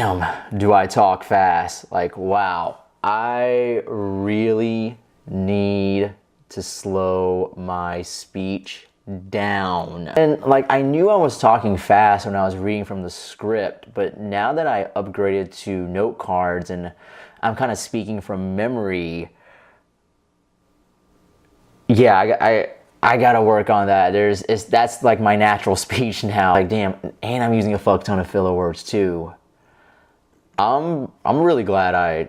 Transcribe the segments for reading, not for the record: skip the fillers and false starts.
damn, do I talk fast? Like, wow, I really need to slow my speech down. And like, I knew I was talking fast when I was reading from the script, but now that I upgraded to note cards and I'm kind of speaking from memory, yeah, I gotta work on that. That's like my natural speech now. Like, damn, and I'm using a fuck ton of filler words too. I'm really glad I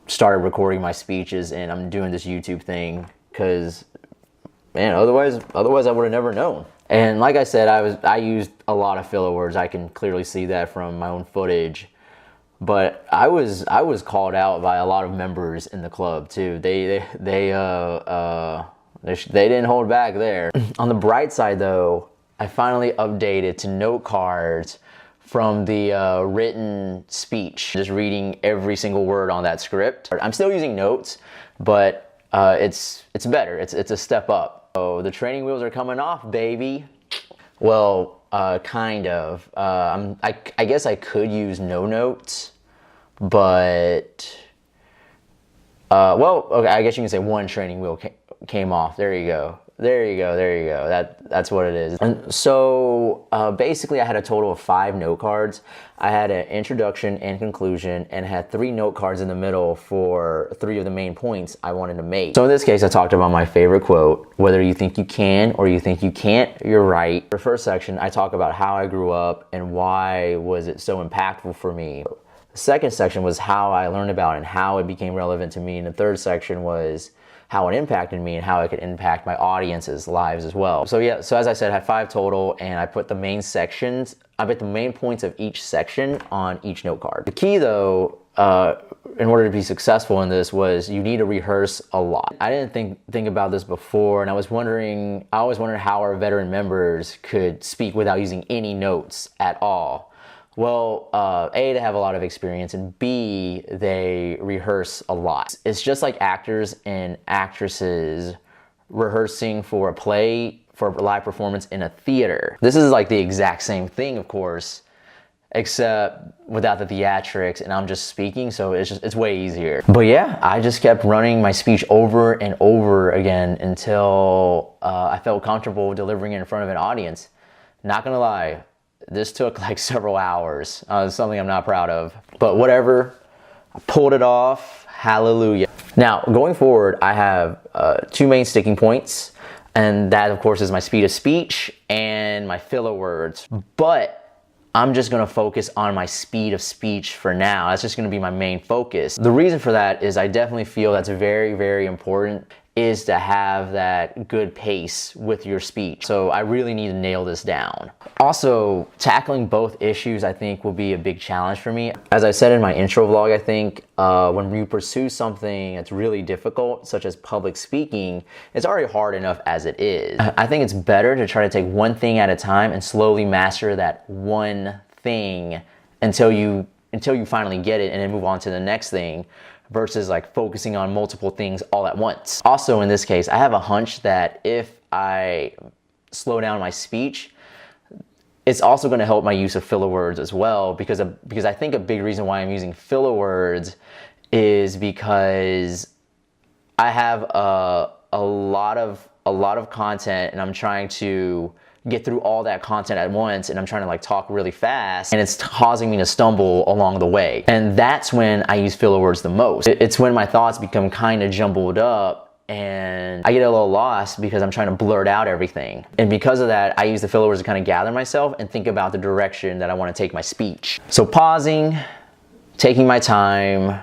started recording my speeches and I'm doing this YouTube thing, because man, otherwise I would have never known. And like I said, I used a lot of filler words. I can clearly see that from my own footage. But I was called out by a lot of members in the club too. They didn't hold back there. On the bright side though, I finally updated to note cards from the written speech, just reading every single word on that script. I'm still using notes, but it's better. It's a step up. So the training wheels are coming off, baby. Well, kind of. I guess I could use no notes, but well, okay, I guess you can say one training wheel came off. There you go. That's what it is. And so basically I had a total of 5 note cards. I had an introduction and conclusion, and had 3 note cards in the middle for 3 of the main points I wanted to make. So in this case, I talked about my favorite quote: whether you think you can or you think you can't, you're right. The first section, I talk about how I grew up and why was it so impactful for me. The second section was how I learned about it and how it became relevant to me. And the third section was how it impacted me and how it could impact my audience's lives as well. So yeah, so as I said, I had 5 total, and I put the main sections, I put the main points of each section on each note card. The key though, in order to be successful in this, was you need to rehearse a lot. I didn't think about this before, and I always wondered how our veteran members could speak without using any notes at all. Well, A, they have a lot of experience, and B, they rehearse a lot. It's just like actors and actresses rehearsing for a play, for a live performance in a theater. This is like the exact same thing, of course, except without the theatrics, and I'm just speaking, so it's way easier. But yeah, I just kept running my speech over and over again until I felt comfortable delivering it in front of an audience. Not gonna lie, this took like several hours. Something I'm not proud of, but whatever. I pulled it off. Hallelujah. Now, going forward, I have 2 main sticking points, and that of course is my speed of speech and my filler words. But I'm just gonna focus on my speed of speech for now. That's just gonna be my main focus. The reason for that is I definitely feel that's very, very important, is to have that good pace with your speech. So I really need to nail this down. Also, tackling both issues I think will be a big challenge for me. As I said in my intro vlog, I think when you pursue something that's really difficult, such as public speaking, it's already hard enough as it is. I think it's better to try to take one thing at a time and slowly master that one thing until you finally get it, and then move on to the next thing, versus like focusing on multiple things all at once. Also in this case, I have a hunch that if I slow down my speech, it's also gonna help my use of filler words as well, because I think a big reason why I'm using filler words is because I have a lot of content, and I'm trying to get through all that content at once, and I'm trying to like talk really fast, and it's causing me to stumble along the way. And that's when I use filler words the most. It's when my thoughts become kind of jumbled up and I get a little lost because I'm trying to blurt out everything. And because of that, I use the filler words to kind of gather myself and think about the direction that I want to take my speech. So pausing, taking my time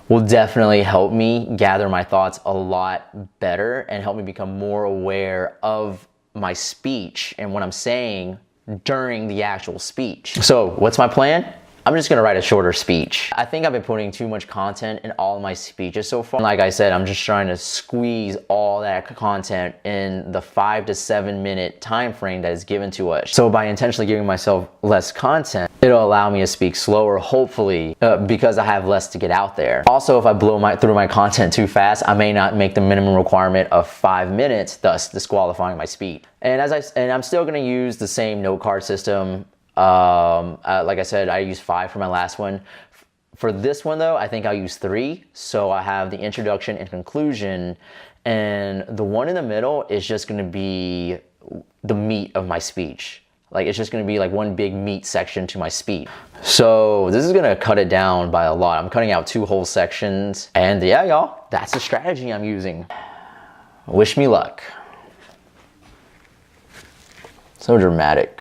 will definitely help me gather my thoughts a lot better and help me become more aware of my speech and what I'm saying during the actual speech. So what's my plan? I'm just gonna write a shorter speech. I think I've been putting too much content in all of my speeches so far. Like I said, I'm just trying to squeeze all that content in the 5 to 7 minute time frame that is given to us. So by intentionally giving myself less content, it'll allow me to speak slower, hopefully, because I have less to get out there. Also, if I blow through my content too fast, I may not make the minimum requirement of 5 minutes, thus disqualifying my speech. And I'm still gonna use the same note card system. Like I said, I used 5 for my last one. For this one though, I think I'll use 3. So I have the introduction and conclusion, and the one in the middle is just gonna be the meat of my speech. Like, it's just gonna be like one big meat section to my speech. So this is gonna cut it down by a lot. I'm cutting out 2 whole sections. And yeah, y'all, that's the strategy I'm using. Wish me luck. So dramatic.